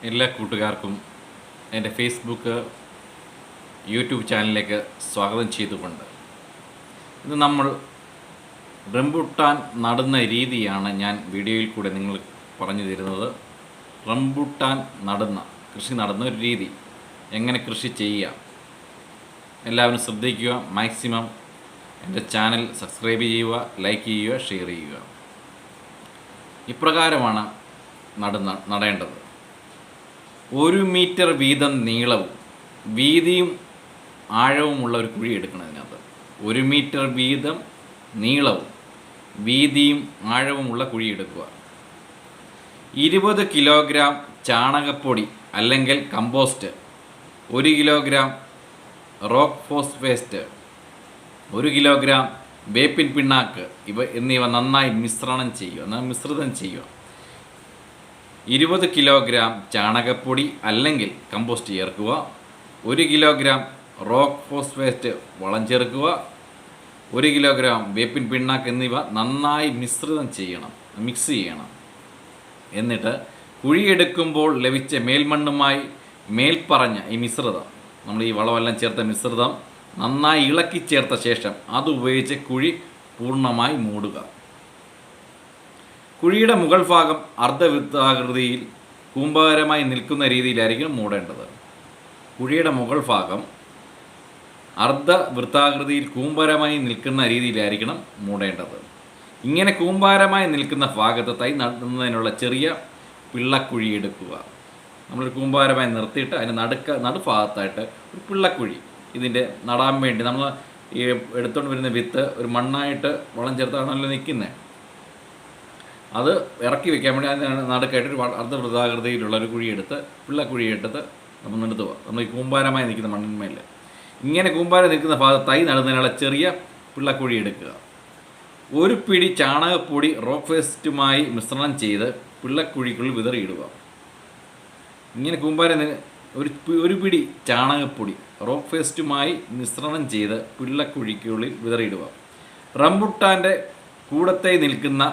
എല്ലാ കൂട്ടുകാർക്കും എൻ്റെ ഫേസ്ബുക്ക് യൂട്യൂബ് ചാനലിലേക്ക് സ്വാഗതം ചെയ്തുകൊണ്ട് ഇന്ന് നമ്മൾ റംബുട്ടാൻ നടുന്ന രീതിയാണ് ഞാൻ വീഡിയോയിൽ കൂടെ നിങ്ങൾ പറഞ്ഞു തരുന്നത്. റംബുട്ടാൻ കൃഷി നടുന്ന ഒരു രീതി, എങ്ങനെ കൃഷി ചെയ്യുക, എല്ലാവരും ശ്രദ്ധിക്കുക. മാക്സിമം എൻ്റെ ചാനൽ സബ്സ്ക്രൈബ് ചെയ്യുക, ലൈക്ക് ചെയ്യുക, ഷെയർ ചെയ്യുക. ഇപ്രകാരമാണ് നടേണ്ടത്. 1 മീറ്റർ വീതം നീളവും വീതിയും ആഴവുമുള്ള ഒരു കുഴി എടുക്കണം. അതിനകത്ത് 1 മീറ്റർ വീതം നീളവും വീതിയും ആഴവുമുള്ള കുഴി എടുക്കുക. 20 കിലോഗ്രാം ചാണകപ്പൊടി അല്ലെങ്കിൽ compost, 1 kilogram rock phosphate, 1 kilogram വേപ്പിൻ പിണ്ണാക്ക് എന്നിവ നന്നായി മിശ്രിതം ചെയ്യുക. 20 കിലോഗ്രാം ചാണകപ്പൊടി അല്ലെങ്കിൽ കമ്പോസ്റ്റ് ചേർക്കുക. 1 കിലോഗ്രാം റോക്ക് ഫോസ്ഫേറ്റ് വളം ചേർക്കുക. 1 കിലോഗ്രാം വേപ്പിൻ പിണ്ണാക്ക് എന്നിവ നന്നായി മിക്സ് ചെയ്യണം. എന്നിട്ട് കുഴിയെടുക്കുമ്പോൾ ലഭിച്ച മേൽമണ്ണുമായി മേൽപ്പറഞ്ഞ ഈ മിശ്രിതം, നമ്മൾ ഈ വളമെല്ലാം ചേർത്ത മിശ്രിതം നന്നായി ഇളക്കി ചേർത്ത ശേഷം അത് ഉപയോഗിച്ച് കുഴി പൂർണ്ണമായി മൂടുക. കുഴിയുടെ മുകൾ ഭാഗം അർദ്ധവൃത്താകൃതിയിൽ കൂമ്പാരമായി നിൽക്കുന്ന രീതിയിലായിരിക്കണം മൂടേണ്ടത്. കുഴിയുടെ മുകൾ ഭാഗം അർദ്ധവൃത്താകൃതിയിൽ കൂമ്പാരമായി നിൽക്കുന്ന രീതിയിലായിരിക്കണം മൂടേണ്ടത്. ഇങ്ങനെ കൂമ്പാരമായി നിൽക്കുന്ന ഭാഗത്ത് തൈ നടുന്നതിനുള്ള ചെറിയ പിള്ളക്കുഴി എടുക്കുക. നമ്മൾ കൂമ്പാരമായി നിർത്തിയിട്ട് അതിൻ്റെ നടുഭാഗത്തായിട്ട് ഒരു പിള്ളക്കുഴി ഇതിൻ്റെ നടാൻ വേണ്ടി നമ്മൾ ഈ എടുത്തുകൊണ്ട് വരുന്ന വിത്ത് ഒരു മണ്ണായിട്ട് വളം ചേർത്താണല്ലോ നിൽക്കുന്നത്. അത് ഇറക്കി വെക്കാൻ വേണ്ടി അതിന് നടുക്കായിട്ട് ഒരു അർദ്ധവൃത്താകൃതിയിലുള്ള ഒരു കുഴിയെടുത്ത് പിള്ളക്കുഴിയെടുത്ത് നമ്മൾ നിർത്തുക. നമ്മൾ ഈ കൂമ്പാരമായി നിൽക്കുന്ന മണ്ണിന്മേൽ ഇങ്ങനെ കൂമ്പാരം നിൽക്കുന്ന ഭാഗത്ത് തൈ നടുന്നതിനുള്ള ചെറിയ പിള്ളക്കുഴി എടുക്കുക. 1 പിടി ചാണകപ്പൊടി റോക്ക് ഫേസ്റ്റുമായി മിശ്രണം ചെയ്ത് പിള്ളക്കുഴിക്കുള്ളിൽ വിതറിയിടുക. ഇങ്ങനെ കൂമ്പാരം ഒരു പിടി ചാണകപ്പൊടി റോക്ക് ഫേസ്റ്റുമായി മിശ്രണം ചെയ്ത് പിള്ളക്കുഴിക്കുള്ളിൽ വിതറിയിടുക. റംബുട്ടാൻ്റെ കൂടത്തായി നിൽക്കുന്ന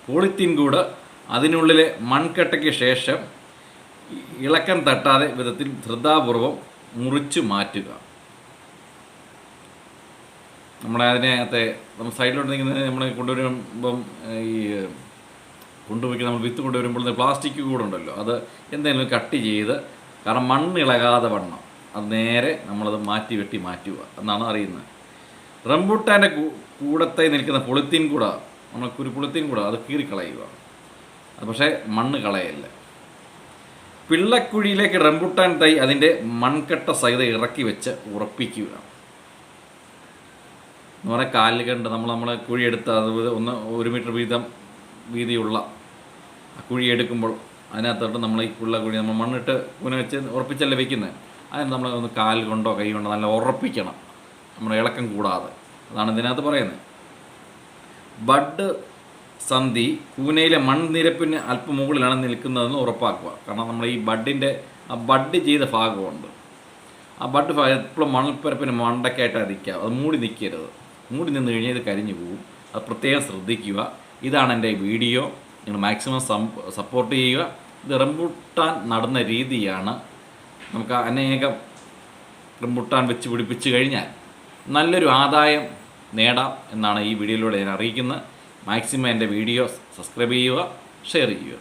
പോളിത്തീൻ കൂട് അതിനുള്ളിലെ മൺകട്ടയ്ക്ക് ശേഷം ഇളക്കം തട്ടാതെ വിധത്തിൽ ശ്രദ്ധാപൂർവം മുറിച്ചു മാറ്റുക. അതിനകത്തെ നമ്മൾ സൈഡിലോട്ട് നിൽക്കുന്നത് നമ്മൾ കൊണ്ടുവരുമ്പം ഈ കൊണ്ടുപോയി നമ്മൾ വിത്ത് കൊണ്ടുവരുമ്പോൾ പ്ലാസ്റ്റിക് കൂടുണ്ടല്ലോ, അത് എന്തെങ്കിലും കട്ട് ചെയ്ത്, കാരണം മണ്ണ് ഇളകാതെ വണ്ണം അത് നേരെ നമ്മളത് വെട്ടി മാറ്റുക എന്നാണ് അറിയുന്നത്. റംബുട്ടാൻ്റെ കൂടത്തായി നിൽക്കുന്ന പൊളിത്തീൻ കൂട, നമ്മൾ പൊളിത്തീൻ കൂട അത് കീറിക്കളയുക. അത് പക്ഷേ മണ്ണ് കളയല്ല. പിള്ളക്കുഴിയിലേക്ക് റംബുട്ടാൻ തൈ അതിൻ്റെ മൺകട്ട സഹിതം ഇറക്കി വെച്ച് ഉറപ്പിക്കുക. എന്ന് പറഞ്ഞാൽ കാലിൽ കണ്ട് നമ്മൾ കുഴിയെടുത്ത് അത് 1 മീറ്റർ വീതിയുള്ള കുഴിയെടുക്കുമ്പോൾ അതിനകത്തോട്ട് നമ്മൾ ഈ പിള്ളക്കുഴി നമ്മൾ മണ്ണിട്ട് വെച്ച് ഉറപ്പിച്ചല്ലേ വെക്കുന്നത്. അതിന് നമ്മൾ ഒന്ന് കാൽ കൊണ്ടോ കൈ കൊണ്ടോ നല്ല ഉറപ്പിക്കണം, നമ്മുടെ ഇളക്കം കൂടാതെ. അതാണ് ഇതിനകത്ത് പറയുന്നത്. ബഡ് സന്ധി കൂനയിലെ മൺനിരപ്പിന് അല്പം മുകളിലാണ് നിൽക്കുന്നതെന്ന് ഉറപ്പാക്കുക. കാരണം നമ്മൾ ഈ ബഡ് ചെയ്ത ഭാഗമുണ്ട്, ആ ബഡ് ഭാഗം എപ്പോഴും മണൽപ്പരപ്പിന് മണ്ടയ്ക്കായിട്ട് നിൽക്കുക. അത് മൂടി നിൽക്കരുത്. മൂടി നിന്ന് കഴിഞ്ഞാൽ ഇത് കരിഞ്ഞു പോകും. അത് പ്രത്യേകം ശ്രദ്ധിക്കുക. ഇതാണ് എൻ്റെ വീഡിയോ. നിങ്ങൾ മാക്സിമം സപ്പോർട്ട് ചെയ്യുക. ഇത് റംബുട്ടാൻ നടുന്ന രീതിയാണ്. നമുക്ക് അനേകം റംബുട്ടാൻ വെച്ച് പിടിപ്പിച്ച് കഴിഞ്ഞാൽ നല്ലൊരു ആദായം നേടാം എന്നാണ് ഈ വീഡിയോയിലൂടെ ഞാൻ അറിയിക്കുന്നത്. മാക്സിമം എൻ്റെ വീഡിയോ സബ്സ്ക്രൈബ് ചെയ്യുക, ഷെയർ ചെയ്യുക.